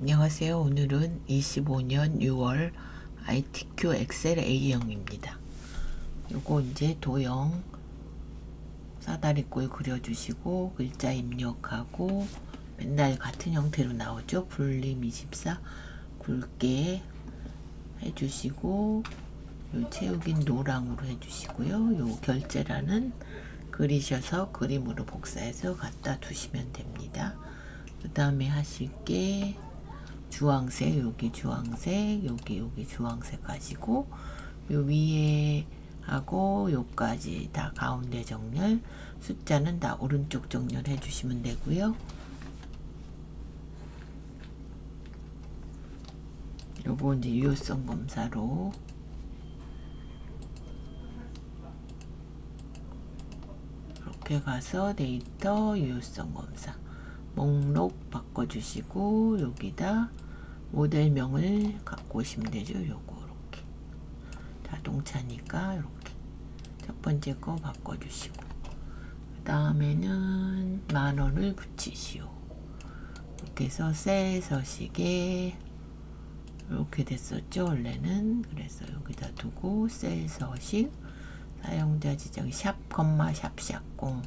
안녕하세요. 오늘은 25년 6월 ITQ 엑셀 A형입니다. 요거 이제 도형 사다리꼴 그려주시고 글자 입력하고 맨날 같은 형태로 나오죠. 불림 24 굵게 해주시고 요 채우긴 노랑으로 해주시고요. 요 결제란은 그리셔서 그림으로 복사해서 갖다 두시면 됩니다. 그 다음에 하실 게 주황색, 여기 주황색, 여기 주황색 가지고 요 위에 하고 요까지 다 가운데 정렬, 숫자는 다 오른쪽 정렬해 주시면 되고요. 요거 이제 유효성 검사로 이렇게 가서 데이터 유효성 검사 목록 바꿔주시고 여기다 모델명을 갖고 오시면 되죠. 요거 이렇게 자동차니까 이렇게 첫 번째 거 바꿔주시고 그 다음에는 10,000원을 붙이시오. 이렇게 해서 셀 서식에 이렇게 됐었죠. 원래는 그래서 여기다 두고 셀 서식 사용자 지정 샵, 샵, 0만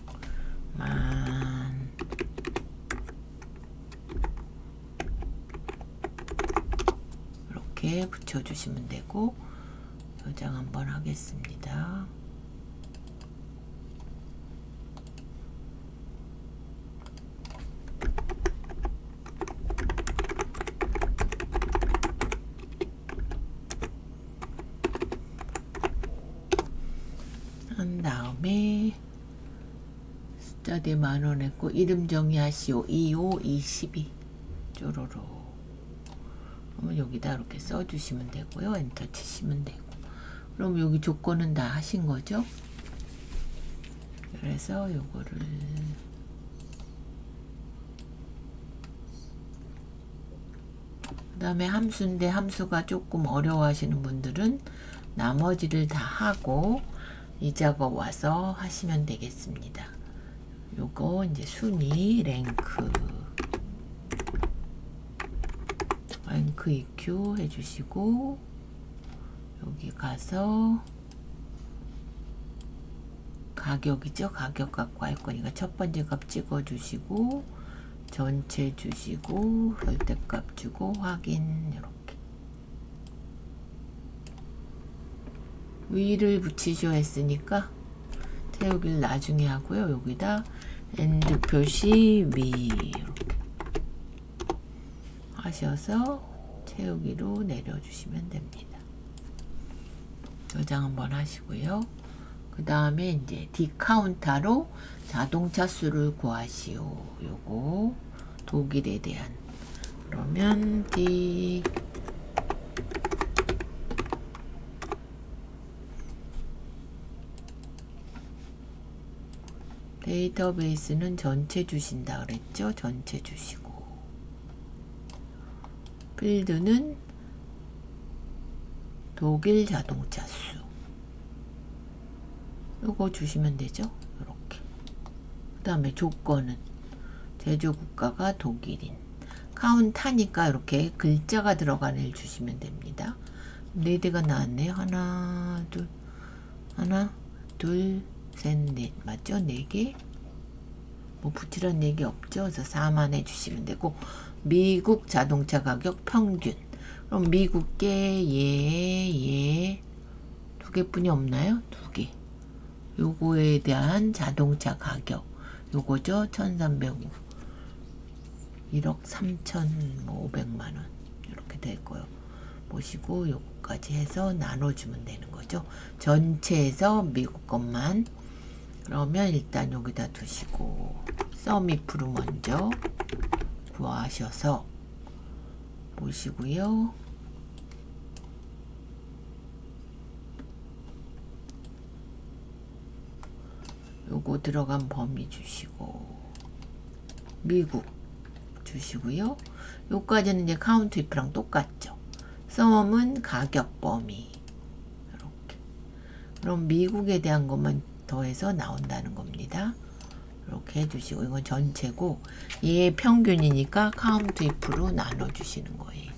이렇게 붙여주시면 되고 저장 한번 하겠습니다. 한 다음에 숫자 대 10,000원 했고 이름 정의하시오. 25, 22 쪼로로 그러면 여기다 이렇게 써주시면 되고요. 엔터 치시면 되고 그럼 여기 조건은 다 하신 거죠. 그래서 요거를 그 다음에 함수인데 함수가 조금 어려워하시는 분들은 나머지를 다 하고 이 작업 와서 하시면 되겠습니다. 요거 이제 순위 랭크 EQ 해주시고 여기 가서 가격이죠. 가격 갖고 할 거니까 첫 번째 값 찍어주시고 전체 주시고 절대값 주고 확인 이렇게 위를 붙이셔 했으니까 채우기를 나중에 하고요. 여기다 엔드 표시 위 이렇게 하셔서 채우기로 내려주시면 됩니다. 저장 한번 하시고요. 그 다음에 이제 디카운타로 자동차 수를 구하시오. 요거 독일에 대한 그러면 데이터베이스는 전체 주신다 그랬죠. 전체 주시고 필드는 독일 자동차 수 요거 주시면 되죠. 이렇게 그 다음에 조건은 제조국가가 독일인 카운타니까 이렇게 글자가 들어간 애를 주시면 됩니다. 4대가 나왔네요. 하나 둘 셋 넷 맞죠? 4개 뭐 붙이란 얘기 없죠. 그래서 4만 해주시면 되고 미국 자동차 가격 평균 그럼 미국계 얘 2개뿐이 없나요? 2개 요거에 대한 자동차 가격 요거죠. 1305 1억 3,500만원 이렇게 될 거요. 보시고 요거까지 해서 나눠주면 되는 거죠. 전체에서 미국 것만 그러면 일단 여기다 두시고 썸이프로 먼저 구하셔서 보시고요. 요거 들어간 범위 주시고 미국 주시고요. 요까지는 이제 카운트 if랑 똑같죠. 썸은 가격 범위 이렇게 그럼 미국에 대한 것만 더해서 나온다는 겁니다. 이렇게 해주시고, 이건 전체고 얘 평균이니까 count if로 나눠주시는 거예요.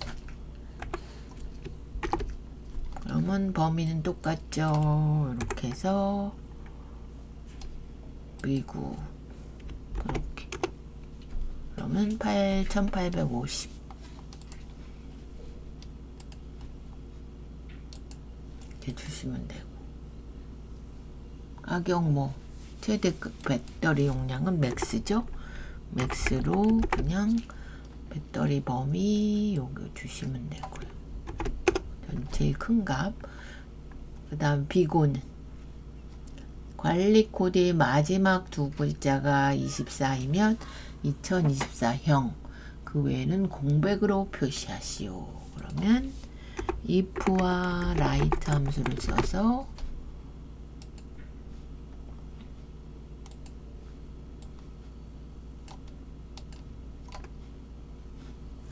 그러면 범위는 똑같죠. 이렇게 해서 미국 이렇게 그러면 8,850 이렇게 주시면 되고, 가격 뭐 최대급 배터리 용량은 맥스죠. 맥스로 그냥 배터리 범위 요거 주시면 되고요. 전체의 큰 값. 그 다음 비고는 관리 코드의 마지막 두 글자가 24이면 2024형, 그 외에는 공백으로 표시하시오. 그러면 if와 write 함수를 써서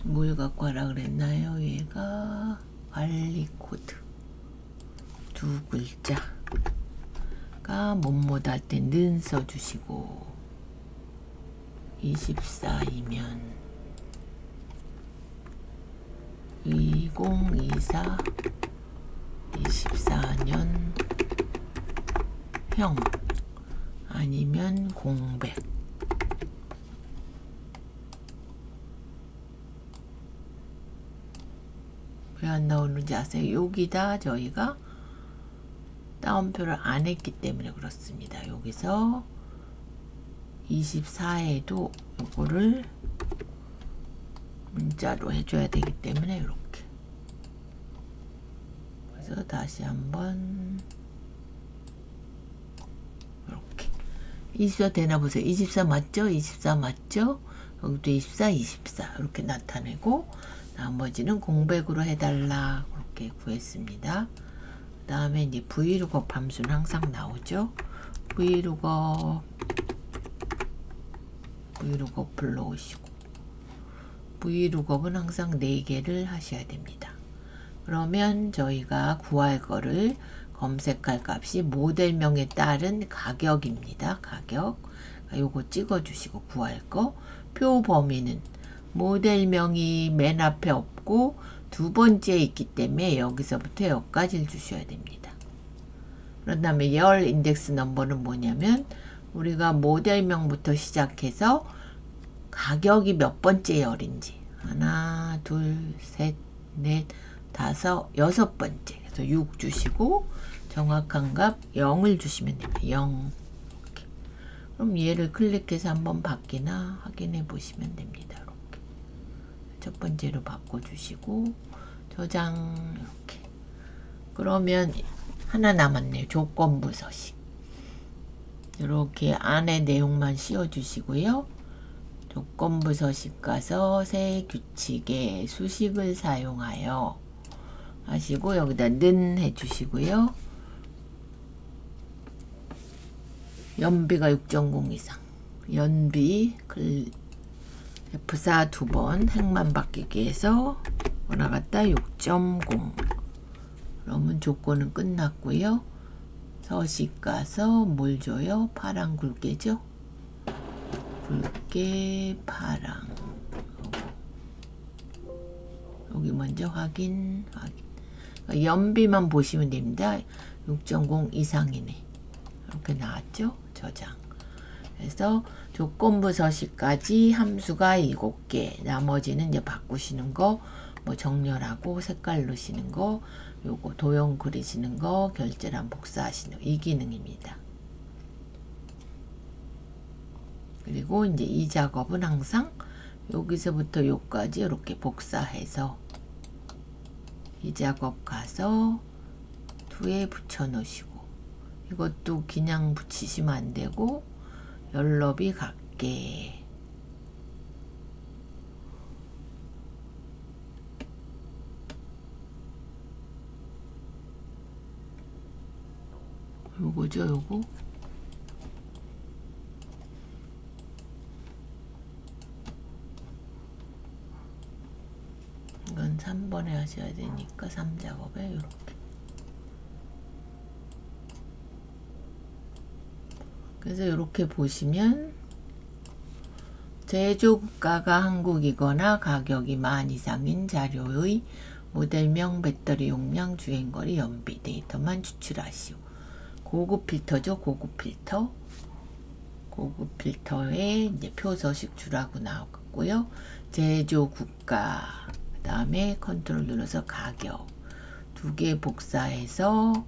뭘 갖고 하라 그랬나요? 얘가 관리 코드 두 글자가 뭐뭐다 할 때 는 써주시고, 24이면 2024 24년 형 아니면 공백. 왜 안 나오는지 아세요? 여기다 저희가 따옴표를 안 했기 때문에 그렇습니다. 여기서 24에도 이거를 문자로 해줘야 되기 때문에 이렇게. 그래서 다시 한번 이렇게. 24 되나 보세요. 24 맞죠? 24 맞죠? 여기도 24, 24 이렇게 나타내고, 나머지는 공백으로 해달라 그렇게 구했습니다. 그 다음에 이제 vlookup 함수는 항상 나오죠. vlookup 불러오시고, vlookup은 항상 4개를 하셔야 됩니다. 그러면 저희가 구할 거를 검색할 값이 모델명에 따른 가격입니다. 가격. 요거 찍어주시고 구할 거. 표 범위는 모델명이 맨 앞에 없고 두 번째에 있기 때문에 여기서부터 여기까지를 주셔야 됩니다. 그런 다음에 열 인덱스 넘버는 뭐냐면 우리가 모델명부터 시작해서 가격이 몇 번째 열인지, 하나, 둘, 셋, 넷, 다섯, 여섯 번째. 그래서 6 주시고 정확한 값 0을 주시면 됩니다. 0. 이렇게. 그럼 얘를 클릭해서 한번 바뀌나 확인해 보시면 됩니다. 이렇게. 첫 번째로 바꿔주시고 저장. 이렇게. 그러면 하나 남았네요. 조건부 서식. 이렇게 안에 내용만 씌워주시고요. 조건부 서식 가서 새 규칙의 수식을 사용하여 하시고 여기다 는 해주시고요. 연비가 6.0 이상. 연비 F4 2번 행만 바뀌기 해서 올라갔다 6.0. 그러면 조건은 끝났고요. 서식 가서 뭘 줘요? 파랑 굵게죠? 굵게 파랑. 여기 먼저 확인. 그러니까 연비만 보시면 됩니다. 6.0 이상이네. 이렇게 나왔죠? 저장. 그래서 조건부 서식까지 함수가 7개. 나머지는 이제 바꾸시는 거, 뭐 정렬하고 색깔 넣으시는 거, 요거 도형 그리시는 거, 결제란 복사하시는 거, 이 기능입니다. 그리고 이제 이 작업은 항상 여기서부터 여기까지 이렇게 복사해서 이 작업 가서 2에 붙여 놓으시고, 이것도 그냥 붙이시면 안 되고 열너비 같게 요거죠. 요거 이건 3번에 하셔야 되니까 3작업에 이렇게. 그래서 이렇게 보시면 제조국가가 한국이거나 가격이 10,000 이상인 자료의 모델명, 배터리 용량, 주행거리, 연비 데이터만 추출하시오. 고급 필터죠. 고급 필터. 고급 필터에 이제 표서식 주라고 나왔고요. 제조국가, 그 다음에 컨트롤 눌러서 가격 두 개 복사해서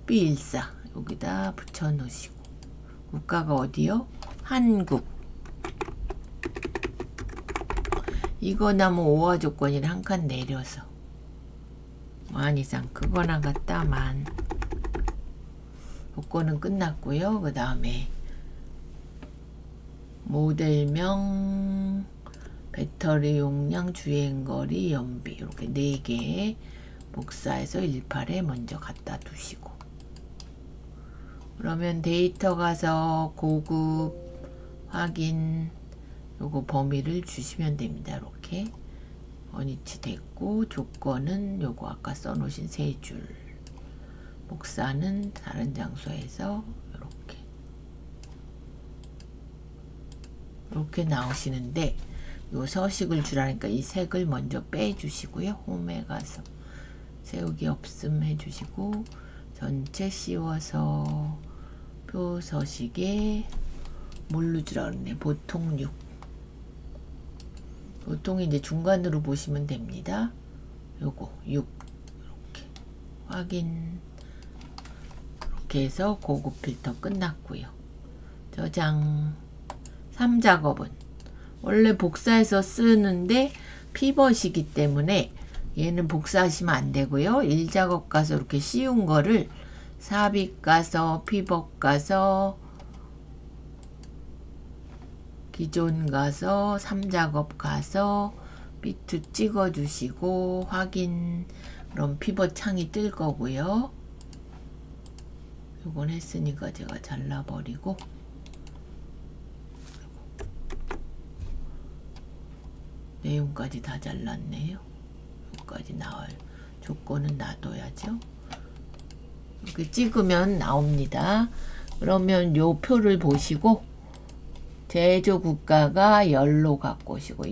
B14 여기다 붙여 놓으시고, 국가가 어디요? 한국. 이거나 뭐 오화 조건이랑 한 칸 내려서 10,000 이상 크거나 같다. 10,000 조건은 끝났고요. 그 다음에 모델명, 배터리 용량, 주행거리, 연비 이렇게 4개 복사해서 18에 먼저 갖다 두시고, 그러면 데이터 가서 고급 확인 요거 범위를 주시면 됩니다. 이렇게 원위치 됐고, 조건은 요거 아까 써놓으신 3줄, 복사는 다른 장소에서 이렇게 나오시는데, 요 서식을 주라니까 이 색을 먼저 빼주시고요. 홈에 가서 세우기 없음 해주시고, 전체 씌워서 표 서식에 뭘로 주라 그러네. 보통 6. 보통이 이제 중간으로 보시면 됩니다. 요거 6 이렇게 확인. 이렇게 해서 고급 필터 끝났고요. 저장. 3작업은 원래 복사해서 쓰는데 피벗이기 때문에 얘는 복사하시면 안 되고요. 1작업 가서 이렇게 씌운 거를 삽입 가서 피벗 가서 기존 가서 3작업 가서 비트 찍어 주시고 확인. 그럼 피벗 창이 뜰 거고요. 요건 했으니까 제가 잘라버리고, 내용까지 다 잘랐네요. 여기까지 나올 조건은 놔둬야죠. 이렇게 찍으면 나옵니다. 그러면 요 표를 보시고 제조 국가가 열로 갖고 오시고,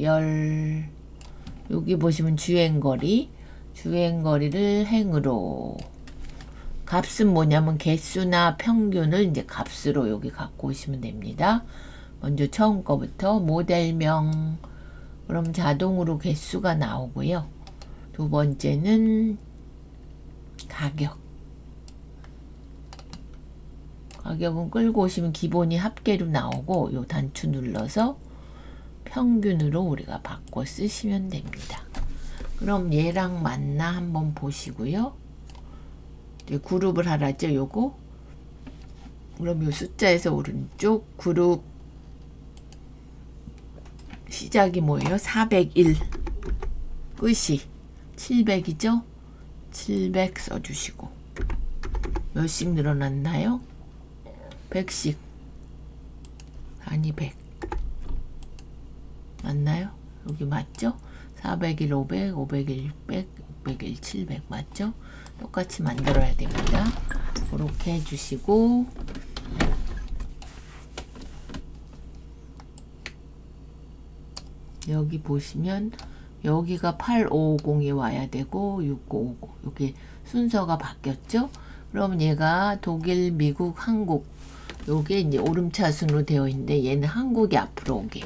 여기 보시면 주행거리를 행으로, 값은 뭐냐면 개수나 평균을 이제 값으로 여기 갖고 오시면 됩니다. 먼저 처음 거부터 모델명, 그럼 자동으로 개수가 나오고요. 두 번째는 가격은 끌고 오시면 기본이 합계로 나오고, 요 단추 눌러서 평균으로 우리가 바꿔 쓰시면 됩니다. 그럼 얘랑 맞나 한번 보시고요. 이제 그룹을 하라죠. 요거. 그럼 요 숫자에서 오른쪽 그룹 시작이 뭐예요? 401. 끝이 700이죠? 700 써주시고, 몇씩 늘어났나요? 100씩. 아니 100 맞나요? 여기 맞죠? 401, 500, 501, 600, 601, 700 맞죠? 똑같이 만들어야 됩니다. 그렇게 해주시고, 여기 보시면 여기가 8550이 와야 되고 6950, 여기 순서가 바뀌었죠? 그럼 얘가 독일, 미국, 한국, 요게 이제 오름차순으로 되어 있는데 얘는 한국이 앞으로 오게.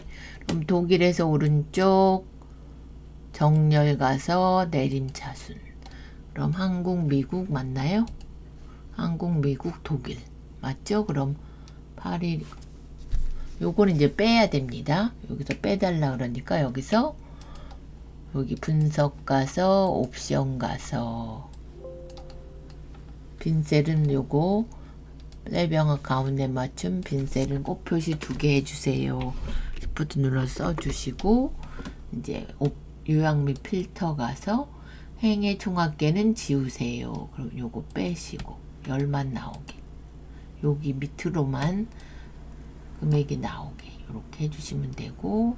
그럼 독일에서 오른쪽 정렬 가서 내림차순. 그럼 한국, 미국 맞나요? 한국, 미국, 독일 맞죠? 그럼 8일, 요거는 이제 빼야 됩니다. 여기서 빼달라 그러니까 여기서 여기 분석 가서 옵션 가서 빈셀은 요거 셀병합 가운데 맞춤 빈셀은 꼭 표시 2개 해주세요. 시프트 눌러 써주시고, 이제 요약 및 필터 가서 행의 총합계는 지우세요. 그럼 요거 빼시고 열만 나오게, 여기 밑으로만 금액이 나오게 이렇게 해주시면 되고,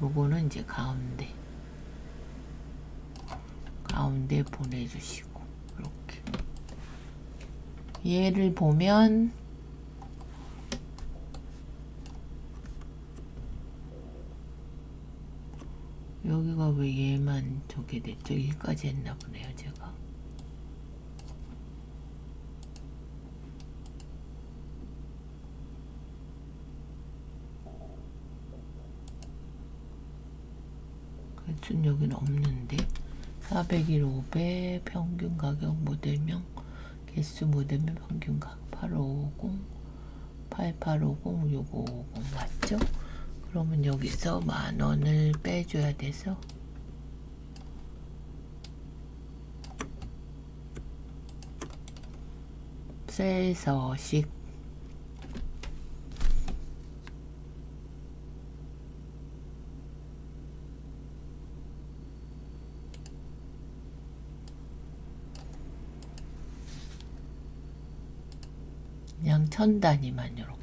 요거는 이제 가운데 보내주시고, 이렇게 얘를 보면 여기가 왜 얘만 저게 됐죠? 1까지 했나 보네요, 제가. 개수는 여기는 없는데 401, 500, 평균 가격 모델명, 개수 모델명, 평균 가격 8550, 8850, 6550 맞죠? 그러면 여기서 10,000원을 빼줘야 돼서 셀서식 그냥 1000단위만 이렇게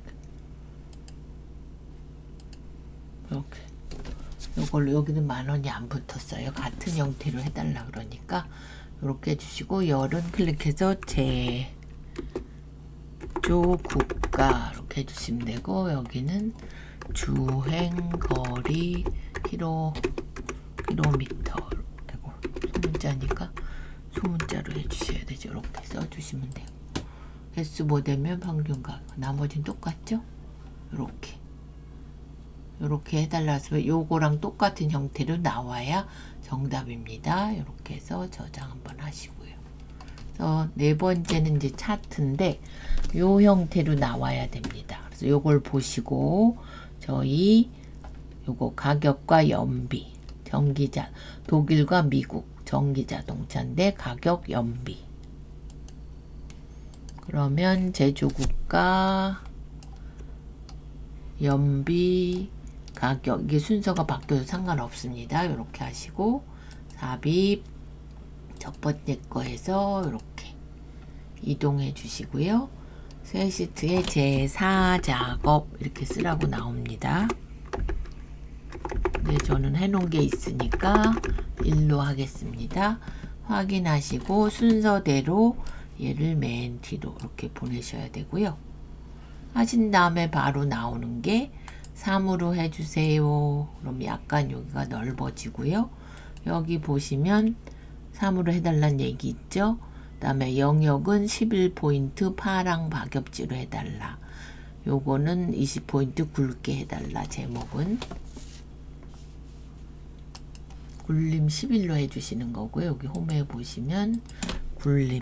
요걸로 여기는 10,000원이 안 붙었어요. 같은 형태로 해달라 그러니까 이렇게 해주시고 열은 클릭해서 제조국가 이렇게 해주시면 되고 여기는 주행거리 킬로미터 이거 소문자니까 소문자로 해주셔야 되죠. 이렇게 써주시면 되고 개수 모델면 평균 가격 나머지는 똑같죠? 요렇게 해달라서 요거랑 똑같은 형태로 나와야 정답입니다. 이렇게 해서 저장 한번 하시고요. 그래서 네 번째는 이제 차트인데 요 형태로 나와야 됩니다. 그래서 요걸 보시고 저희 요거 가격과 연비 전기자 독일과 미국 전기자동차인데 가격 연비 그러면 제조국가 연비 가격 이게 순서가 바뀌어도 상관없습니다. 이렇게 하시고 삽입 첫 번째 거 해서 이렇게 이동해 주시고요. 새 시트에 제4작업 이렇게 쓰라고 나옵니다. 근데 저는 해놓은 게 있으니까 1로 하겠습니다. 확인하시고 순서대로 얘를 맨 뒤로 이렇게 보내셔야 되고요. 하신 다음에 바로 나오는 게 3으로 해주세요. 그럼 약간 여기가 넓어지고요. 여기 보시면 3으로 해달라는 얘기 있죠. 그 다음에 영역은 11포인트 파랑 박엽지로 해달라. 요거는 20포인트 굵게 해달라. 제목은 굴림 11로 해주시는 거고요. 여기 홈에 보시면 굴림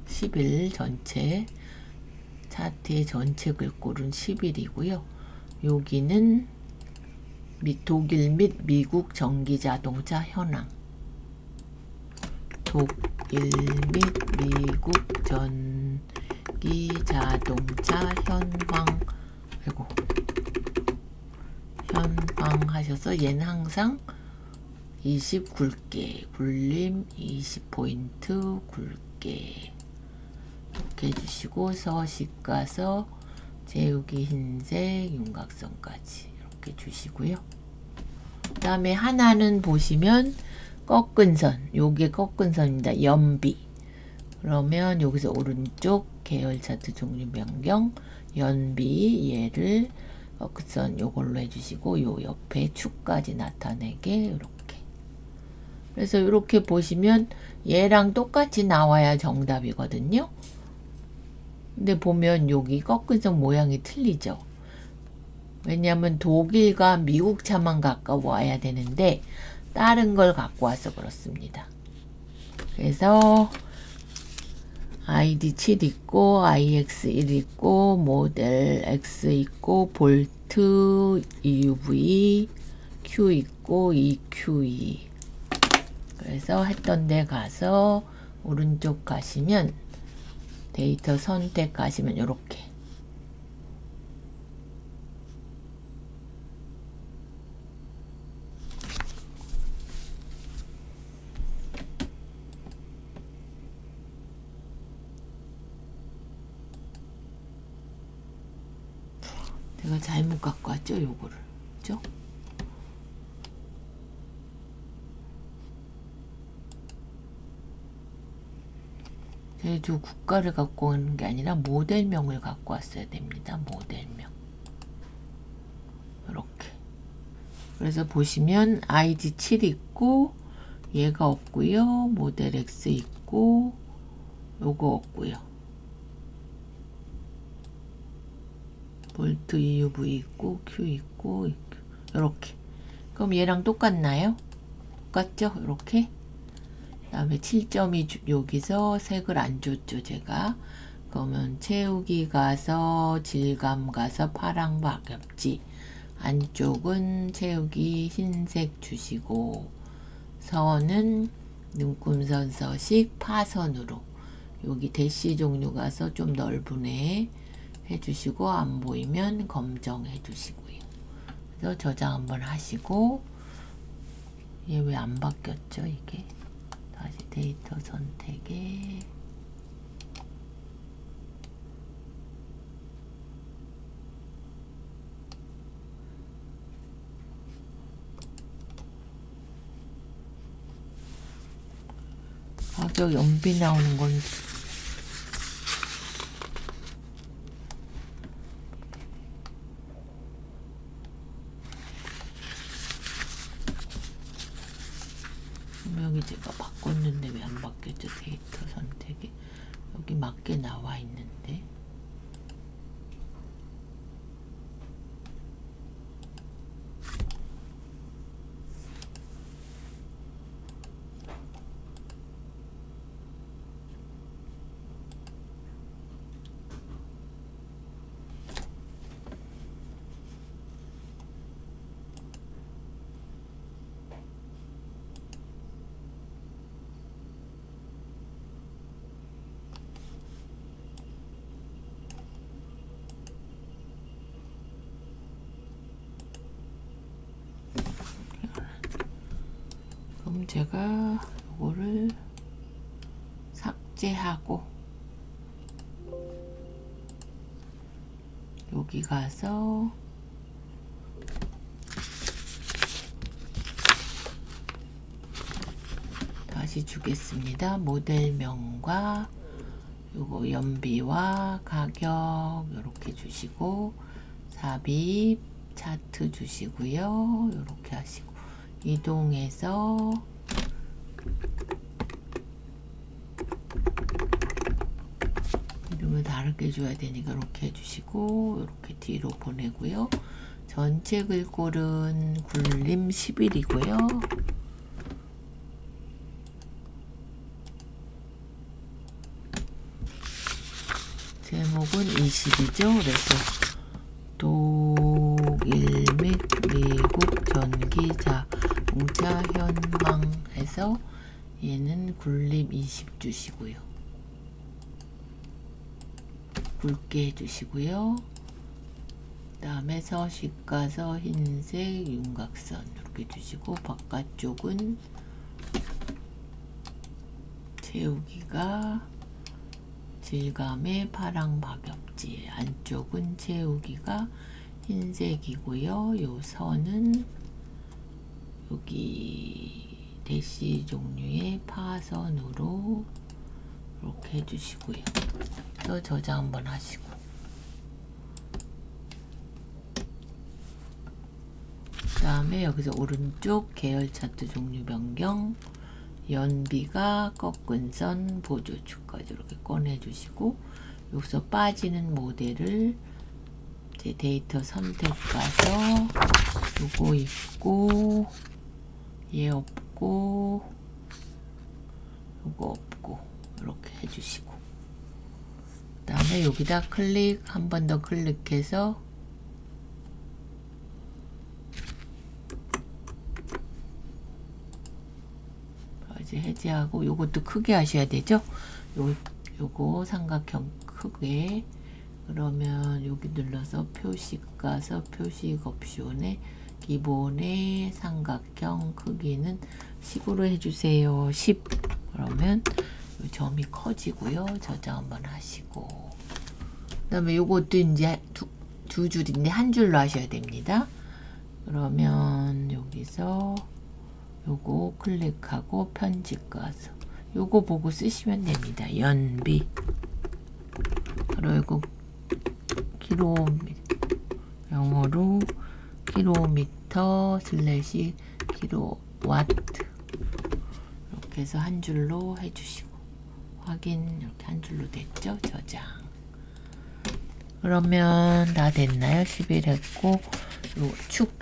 11 전체 차트의 전체 글꼴은 11이고요. 여기는 독일 및 미국 전기자동차 현황 독일 및 미국 전기자동차 현황 현황 하셔서 얘는 항상 20 굵게 굴림 20포인트 굵게 이렇게 해주시고 서식 가서 재우기 흰색 윤곽선까지 이렇게 주시고요. 그 다음에 하나는 보시면 꺾은 선 요게 꺾은 선입니다. 연비 그러면 여기서 오른쪽 계열 차트 종류 변경 연비 얘를 꺾은 선 요걸로 해주시고 요 옆에 축까지 나타내게 이렇게 그래서 이렇게 보시면 얘랑 똑같이 나와야 정답이거든요. 근데 보면 여기 꺾은 선 모양이 틀리죠. 왜냐하면 독일과 미국 차만 가까워야 되는데 다른 걸 갖고 와서 그렇습니다. 그래서 ID 7 있고 IX 1 있고 모델 X 있고 볼트 EUV Q 있고 EQE 그래서 했던 데 가서 오른쪽 가시면 데이터 선택하시면 이렇게 제가 잘못 갖고 왔죠 요거를 그죠? 제주 국가를 갖고 오는 게 아니라 모델명을 갖고 왔어야 됩니다. 모델명. 이렇게. 그래서 보시면 아이디 7 있고 얘가 없고요. 모델 X 있고 요거 없고요. 볼트 EUV 있고 Q 있고 이렇게. 그럼 얘랑 똑같나요? 똑같죠? 이렇게. 그 다음에 7.2 여기서 색을 안 줬죠 제가. 그러면 채우기 가서 질감 가서 파랑 박엽지. 안쪽은 채우기 흰색 주시고 선은 눈금선 서식 파선으로 여기 대시 종류 가서 좀 넓은애 해주시고 안 보이면 검정 해주시고요. 그래서 저장 한번 하시고 얘 왜 안 바뀌었죠 이게. 다시 데이터 선택에 가격 연비 나오는 건 분명히 제가 바꿨는데 왜 안 바뀌었죠? 데이터 선택에 여기 맞게 나와 있는데 그럼 제가 요거를 삭제하고 여기 가서 다시 주겠습니다. 모델명과 요거 연비와 가격 요렇게 주시고 삽입 차트 주시고요. 요렇게 하시고 이동해서 이름을 다르게 줘야 되니까 이렇게 해주시고 이렇게 뒤로 보내고요. 전체 글꼴은 굴림 10일이고요. 제목은 20이죠. 그래서 독일 및 미국 전기 자동차 현황해서 얘는 굴림 20 주시고요. 굵게 해주시고요. 그 다음에 서식 가서 흰색 윤곽선 이렇게 주시고 바깥쪽은 채우기가 질감의 파랑 박엽지 안쪽은 채우기가 흰색이고요. 요 선은 여기 대시 종류의 파선으로 이렇게 해주시고요. 또 저장 한번 하시고 그 다음에 여기서 오른쪽 계열 차트 종류 변경 연비가 꺾은 선 보조축까지 이렇게 꺼내주시고 여기서 빠지는 모델을 제 데이터 선택 가서 요거 있고 얘 없고 요거 없고 이렇게 해주시고 그 다음에 여기다 클릭 한 번 더 클릭해서 해제하고 요것도 크게 하셔야 되죠. 요거 삼각형 크게 그러면 여기 눌러서 표식 가서 표식 옵션에 기본의 삼각형 크기는 10으로 해주세요. 10 그러면 요 점이 커지고요. 저장 한번 하시고 그 다음에 요것도 이제 두 줄인데 한 줄로 하셔야 됩니다. 그러면 여기서 요거 클릭하고 편집 가서 요거 보고 쓰시면 됩니다. 연비. 그리고 영어로 킬로미터 슬래시 킬로와트 이렇게 해서 한 줄로 해주시고 확인. 이렇게 한 줄로 됐죠? 저장. 그러면 다 됐나요? 11 했고 요 축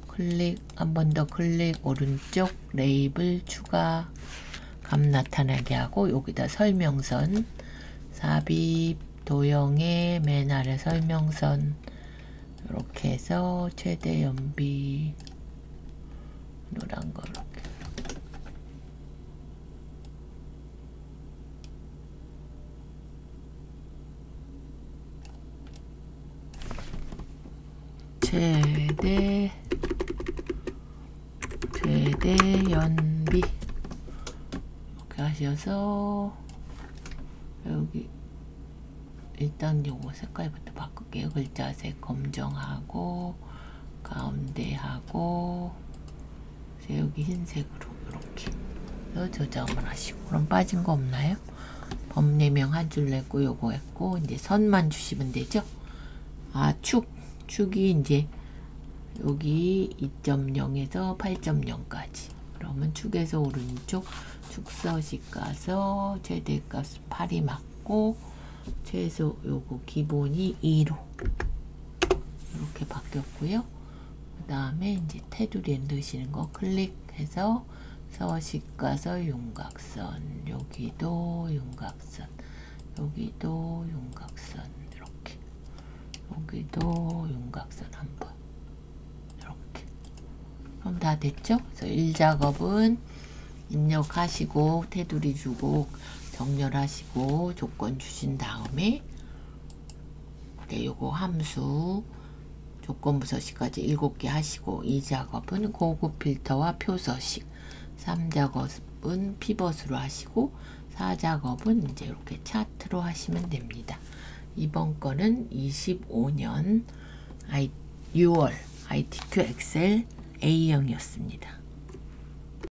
클릭 한 번 더 클릭 오른쪽 레이블 추가 값 나타나게 하고 여기다 설명선 삽입 도형의 맨 아래 설명선 이렇게 해서 최대 연비 노란 거 이렇게 최대 연비 이렇게 하셔서 여기 일단 요거 색깔부터 바꿀게요. 글자색 검정하고 가운데 하고 여기 흰색으로 이렇게 조정을 하시고. 그럼 빠진 거 없나요? 범례명 한 줄 냈고 요거 했고 이제 선만 주시면 되죠. 축이 이제 여기 2.0에서 8.0까지. 그러면 축에서 오른쪽 축서식 가서 최대값 8이 맞고 최소 요거 기본이 2로 이렇게 바뀌었고요. 그 다음에 이제 테두리에 넣으시는 거 클릭해서 서식 가서 윤곽선, 여기도 윤곽선, 여기도 윤곽선, 이렇게 여기도 윤곽선 한번 이렇게. 그럼 다 됐죠? 그래서 1작업은 입력하시고 테두리 주고 정렬하시고 조건 주신 다음에 요거 함수 조건부 서식까지 7개 하시고 2작업은 고급 필터와 표 서식, 3작업은 피벗으로 하시고 4작업은 이제 이렇게 차트로 하시면 됩니다. 이번 거는 25년 6월 ITQ 엑셀 A형이었습니다.